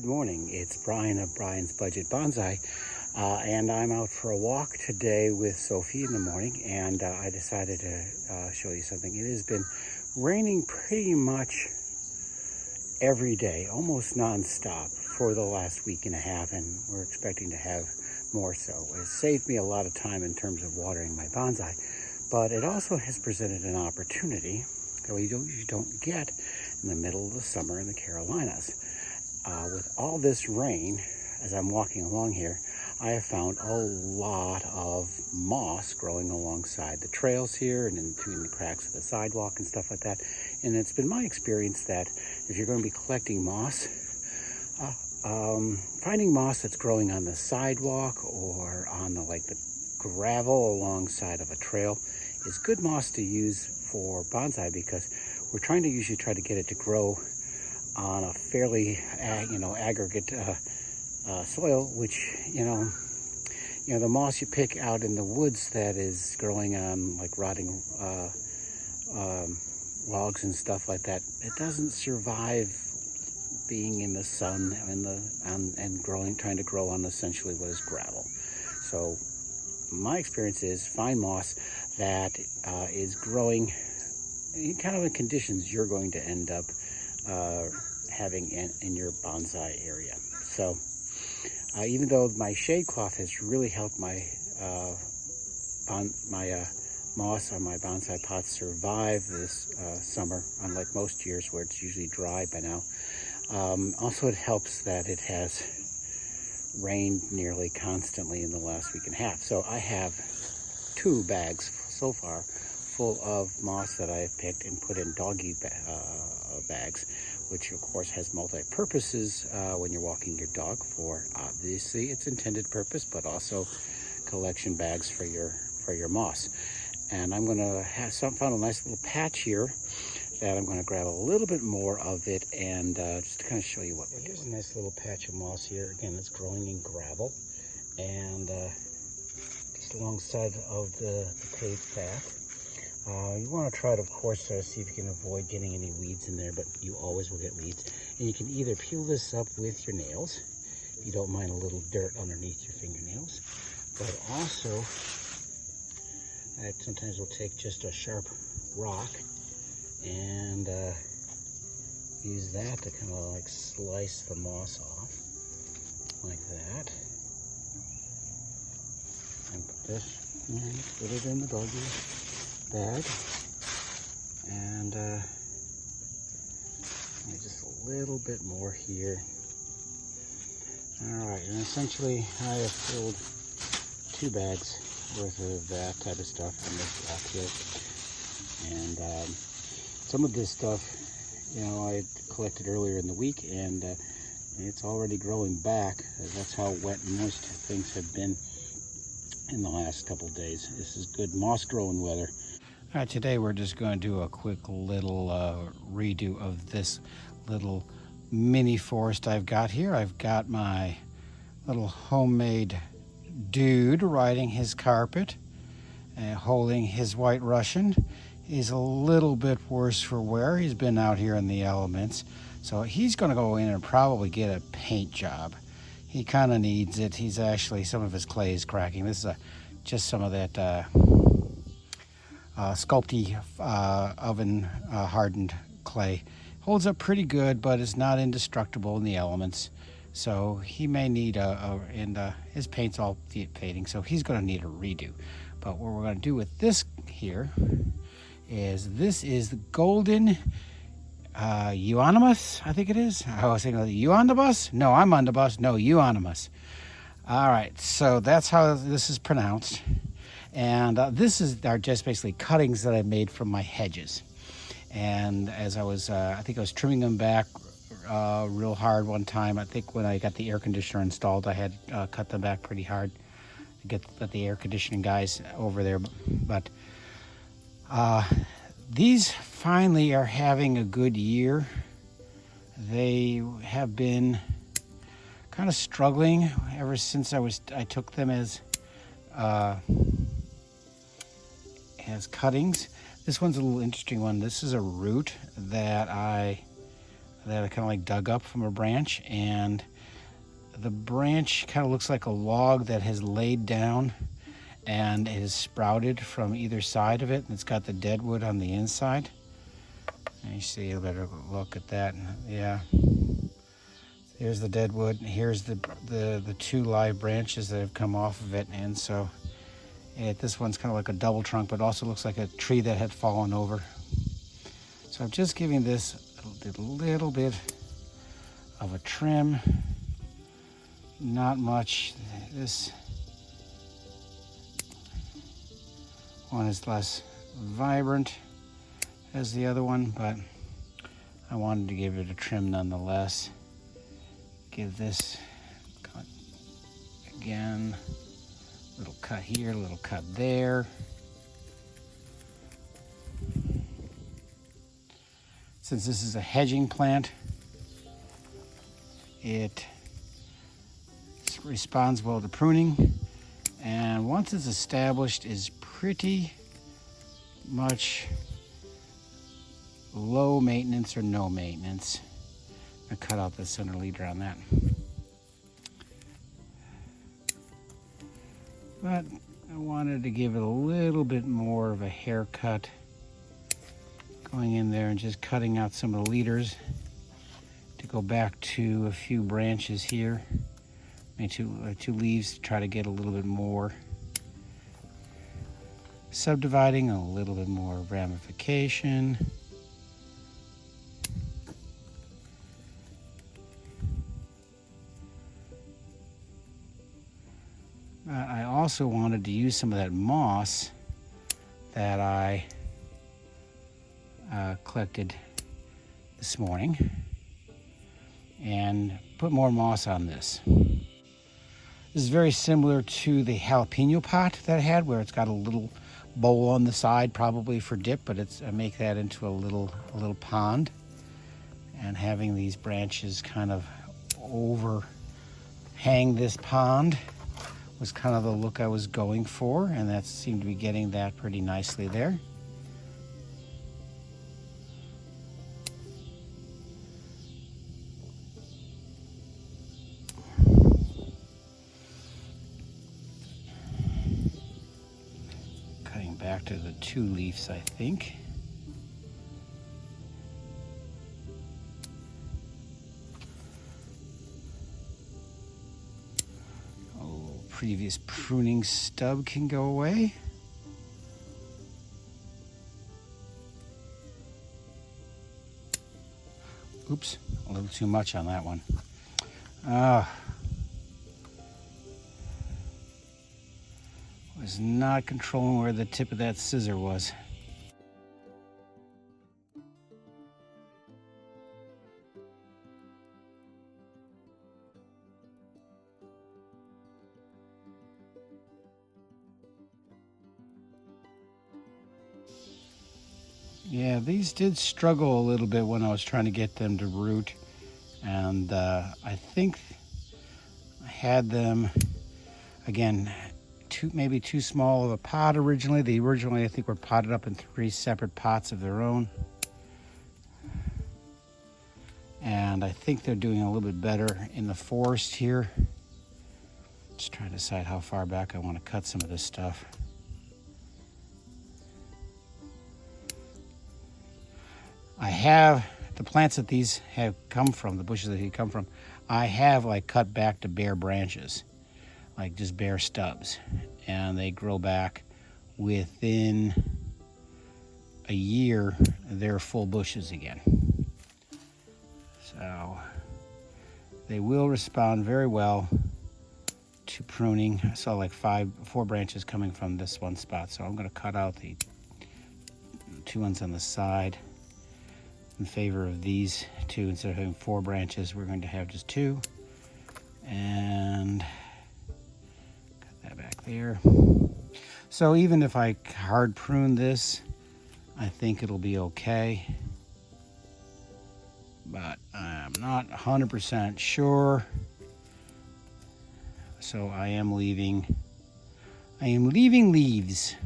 Good morning. It's Brian of Brian's Budget Bonsai, and I'm out for a walk today with Sophie in the morning, and I decided to show you something. It has been raining pretty much every day, almost non-stop for the last week and a half, and we're expecting to have more so. It saved me a lot of time in terms of watering my bonsai, but it also has presented an opportunity that we usually don't get in the middle of the summer in the Carolinas. With all this rain, as I'm walking along here, I have found a lot of moss growing alongside the trails here and in between the cracks of the sidewalk and stuff like that. And it's been my experience that if you're going to be collecting moss, finding moss that's growing on the sidewalk or on the gravel alongside of a trail is good moss to use for bonsai, because we're trying to usually get it to grow on a fairly aggregate soil, which the moss you pick out in the woods that is growing on like rotting logs and stuff like that, it doesn't survive being in the sun and trying to grow on essentially what is gravel. So my experience is find moss that is growing in kind of the conditions you're going to end up having in your bonsai area. So even though my shade cloth has really helped my moss on my bonsai pots survive this summer, unlike most years where it's usually dry by now, also it helps that it has rained nearly constantly in the last week and a half. So I have 2 bags so far full of moss that I have picked and put in doggy bags, which of course has multi-purposes when you're walking your dog for obviously its intended purpose, but also collection bags for your moss. And I'm going to found a nice little patch here that I'm going to grab a little bit more of it and just to kind of show you what we're doing. Here's a nice little patch of moss here. Again, it's growing in gravel and just alongside of the paved path. You want to try to, of course, see if you can avoid getting any weeds in there, but you always will get weeds. And you can either peel this up with your nails, if you don't mind a little dirt underneath your fingernails, but also I sometimes will take just a sharp rock and use that to kind of like slice the moss off, like that. And put this, put it in the doggy bag, and just a little bit more here. All right, and essentially I have filled 2 bags worth of that type of stuff on this rock here. And some of this stuff, I collected earlier in the week, and it's already growing back. That's how wet and moist things have been in the last couple of days. This is good moss growing weather. All right, today we're just going to do a quick little redo of this little mini forest I've got here. I've got my little homemade dude riding his carpet and holding his white Russian. He's a little bit worse for wear. He's been out here in the elements, so he's going to go in and probably get a paint job. He kind of needs it. He's actually, some of his clay is cracking. This is just some of that Sculpey oven hardened clay. Holds up pretty good, but it's not indestructible in the elements. So he may need his paint's all fading, so he's going to need a redo. But what we're going to do with this here is the Golden Euonymus, I think it is. I was thinking Euonymus? No, I'm on the bus. No, Euonymus. All right, so that's how this is pronounced. And this are just basically cuttings that I made from my hedges. And as I was, I think I was trimming them back real hard one time. I think when I got the air conditioner installed, I had cut them back pretty hard to let the air conditioning guys over there. But these finally are having a good year. They have been kind of struggling ever since I took them as cuttings. This one's a little interesting one. This is a root that I kind of like dug up from a branch, and the branch kind of looks like a log that has laid down and is sprouted from either side of it. It's got the dead wood on the inside. And you see a better look at that. Yeah. Here's the dead wood. Here's the two live branches that have come off of it. And so this one's kind of like a double trunk, but also looks like a tree that had fallen over. So I'm just giving this a little bit of a trim. Not much. This one is less vibrant as the other one, but I wanted to give it a trim nonetheless. Give this cut again, little cut here, little cut there. Since this is a hedging plant, it responds well to pruning, and once it's established is pretty much low maintenance or no maintenance. I cut out the center leader on that. But I wanted to give it a little bit more of a haircut, going in there and just cutting out some of the leaders to go back to a few branches here, maybe two leaves to try to get a little bit more subdividing, a little bit more ramification. I also wanted to use some of that moss that I collected this morning and put more moss on this. This is very similar to the jalapeno pot that I had, where it's got a little bowl on the side, probably for dip, but I make that into a little pond, and having these branches kind of overhang this pond was kind of the look I was going for, and that seemed to be getting that pretty nicely there. Cutting back to the two leaves, I think. Previous pruning stub can go away. Oops, a little too much on that one. Was not controlling where the tip of that scissor was. Yeah, these did struggle a little bit when I was trying to get them to root, and I think I had them, again, maybe too small of a pot originally. They originally, I think, were potted up in 3 separate pots of their own, and I think they're doing a little bit better in the forest here. Just trying to decide how far back I want to cut some of this stuff. I have the plants that these have come from, the bushes that they come from, I have like cut back to bare branches, like just bare stubs, and they grow back within a year. They're full bushes again. So they will respond very well to pruning. I saw like 4 branches coming from this one spot, so I'm going to cut out the 2 ones on the side in favor of these 2. Instead of having 4 branches, we're going to have just 2. And cut that back there. So even if I hard prune this, I think it'll be okay. But I'm not 100% sure. So I am leaving leaves.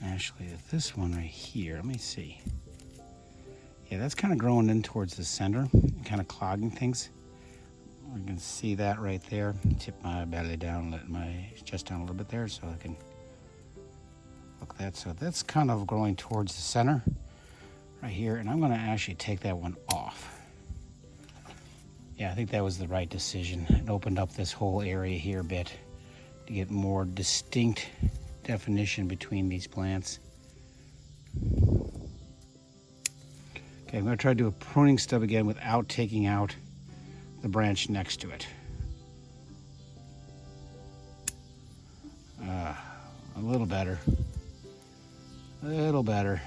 Actually, this one right here, let me see. Yeah, that's kind of growing in towards the center, kind of clogging things. You can see that right there. Tip my belly down, let my chest down a little bit there so I can look at that. So that's kind of growing towards the center right here, and I'm going to actually take that one off. Yeah, I think that was the right decision. It opened up this whole area here a bit to get more distinct definition between these plants. Okay, I'm going to try to do a pruning stub again without taking out the branch next to it. A little better. A little better.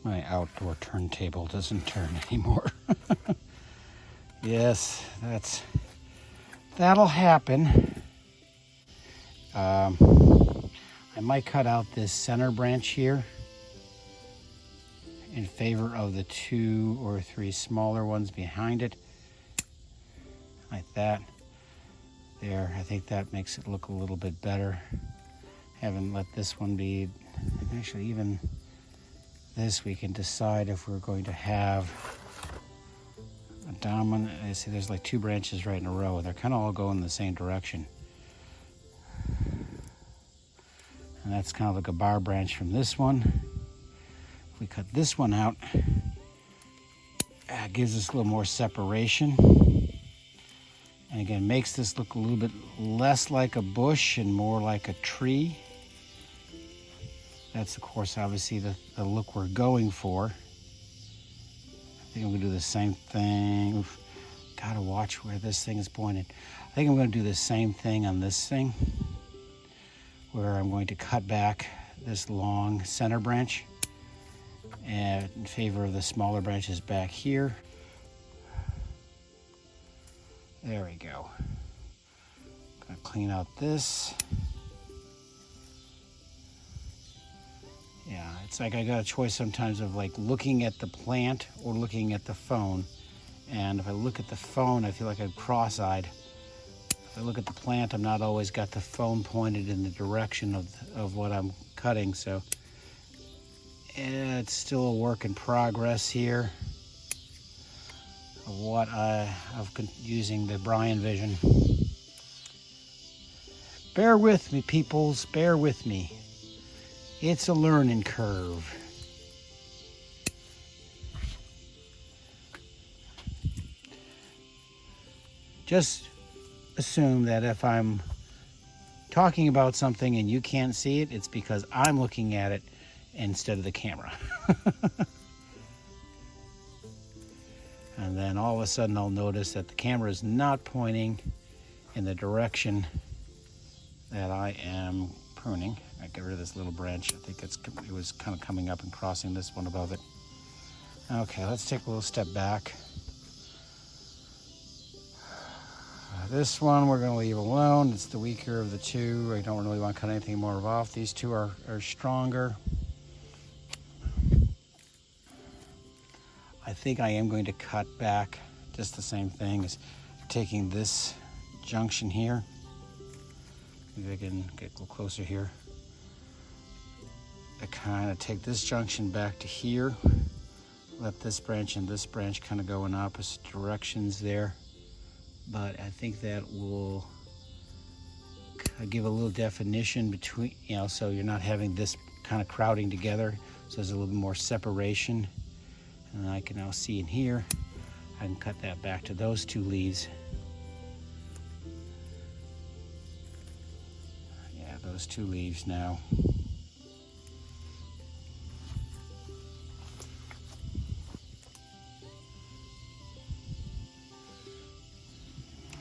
My outdoor turntable doesn't turn anymore. Yes, that'll happen. I might cut out this center branch here in favor of the 2 or 3 smaller ones behind it, like that. There, I think that makes it look a little bit better. Haven't let this one be, actually even this we can decide if we're going to have a dominant. I see there's like 2 branches right in a row. They're kind of all going in the same direction. And that's kind of like a bar branch from this one. If we cut this one out, it gives us a little more separation. And again, makes this look a little bit less like a bush and more like a tree. That's, of course, obviously the look we're going for. I think I'm going to do the same thing. Oof, gotta watch where this thing is pointed. I think I'm going to do the same thing on this thing, where I'm going to cut back this long center branch and in favor of the smaller branches back here. There we go. Gonna clean out this. Yeah, it's like I got a choice sometimes of like looking at the plant or looking at the phone. And if I look at the phone, I feel like I'm cross-eyed. If I look at the plant, I'm not always got the phone pointed in the direction of what I'm cutting. So it's still a work in progress here of using the Brian vision. Bear with me, peoples, bear with me. It's a learning curve. Just assume that if I'm talking about something and you can't see it, it's because I'm looking at it instead of the camera. And then all of a sudden I'll notice that the camera is not pointing in the direction that I am pruning. I get rid of this little branch. I think it was kind of coming up and crossing this one above it. Okay, let's take a little step back. This one we're going to leave alone. It's the weaker of the 2. I don't really want to cut anything more off. These 2 are stronger. I think I am going to cut back just the same thing as taking this junction here. Maybe I can get a little closer here. I kind of take this junction back to here. Let this branch and this branch kind of go in opposite directions there. But I think that will give a little definition between, so you're not having this kind of crowding together. So there's a little bit more separation. And I can now see in here, I can cut that back to those 2 leaves. Yeah, those 2 leaves now.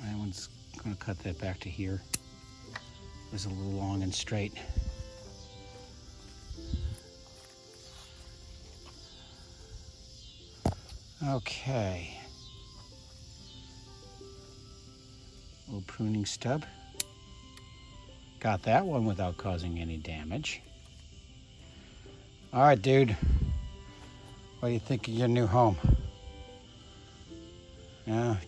That one's going to cut that back to here. It was a little long and straight. Okay. Little pruning stub. Got that one without causing any damage. All right, dude. What do you think of your new home?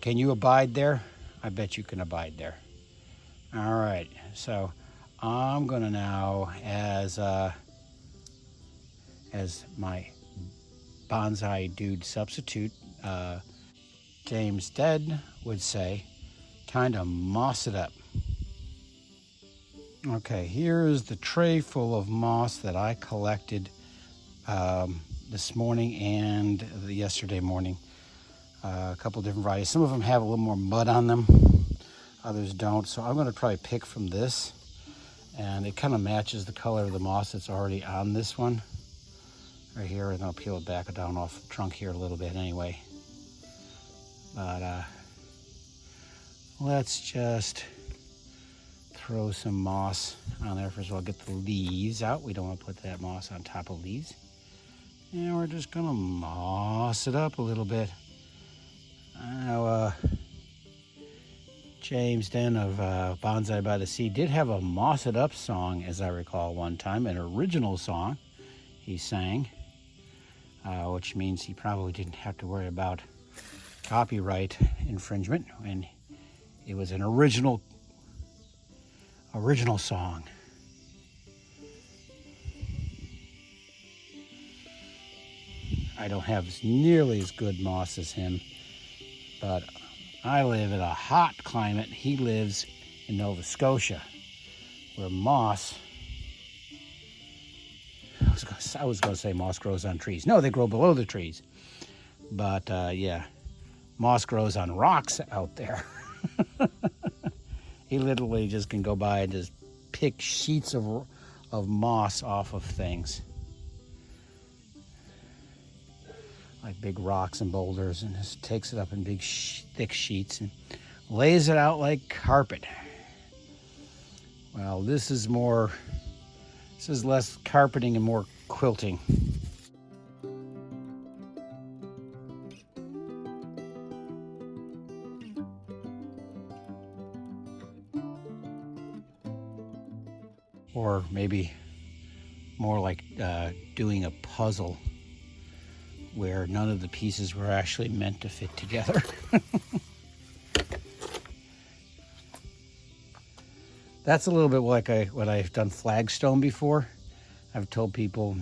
Can you abide there? I bet you can abide there. All right, so I'm gonna now, as my bonsai dude substitute, James Dead would say, kind of moss it up. Okay, here's the tray full of moss that I collected this morning and yesterday morning. A couple different varieties. Some of them have a little more mud on them, others don't. So I'm going to probably pick from this, and it kind of matches the color of the moss that's already on this one right here. And I'll peel it back down off the trunk here a little bit anyway. But let's just throw some moss on there. First of all, get the leaves out. We don't want to put that moss on top of leaves. And we're just going to moss it up a little bit. Now, James Den of Bonsai by the Sea did have a Moss It Up song, as I recall, one time, an original song he sang, which means he probably didn't have to worry about copyright infringement, and it was an original song. I don't have nearly as good moss as him, but I live in a hot climate. He lives in Nova Scotia, where moss, I was going to say moss grows on trees. No, they grow below the trees. But yeah, moss grows on rocks out there. He literally just can go by and just pick sheets of moss off of things, like big rocks and boulders, and just takes it up in big thick sheets and lays it out like carpet. Well, this is less carpeting and more quilting. Or maybe more like doing a puzzle where none of the pieces were actually meant to fit together. That's a little bit like what I've done flagstone before. I've told people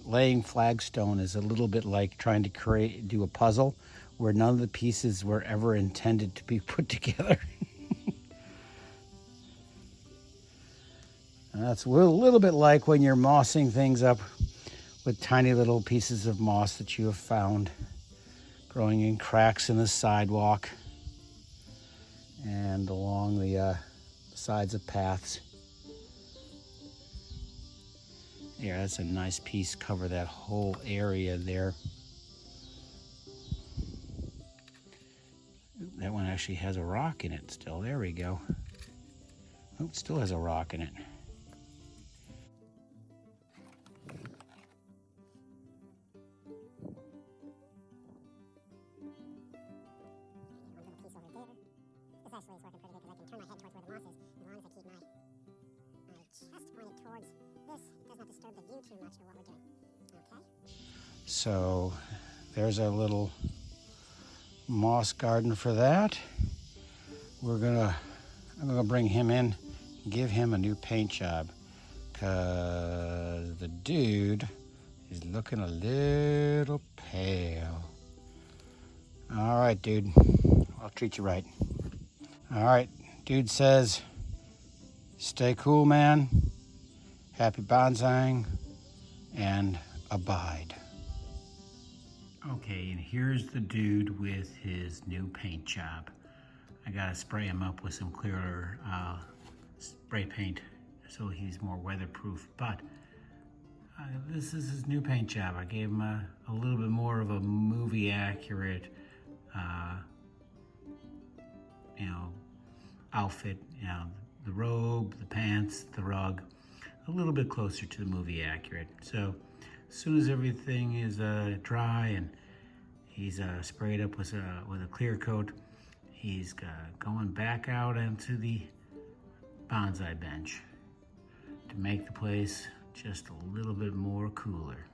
laying flagstone is a little bit like trying to do a puzzle where none of the pieces were ever intended to be put together. And that's a little bit like when you're mossing things up with tiny little pieces of moss that you have found growing in cracks in the sidewalk and along the sides of paths. Yeah, that's a nice piece. Cover that whole area there. That one actually has a rock in it still. There we go. Oh, it still has a rock in it. So there's our little moss garden for that. I'm gonna bring him in, give him a new paint job, cause the dude is looking a little pale. All right, dude, I'll treat you right. All right, dude says, stay cool, man. Happy bonsaiing and abide. Okay, and here's the dude with his new paint job. I gotta spray him up with some clearer spray paint so he's more weatherproof, but this is his new paint job. I gave him a little bit more of a movie accurate outfit, the robe, the pants, the rug, a little bit closer to the movie accurate. So as soon as everything is dry and He's sprayed up with a clear coat. He's going back out into the bonsai bench to make the place just a little bit more cooler.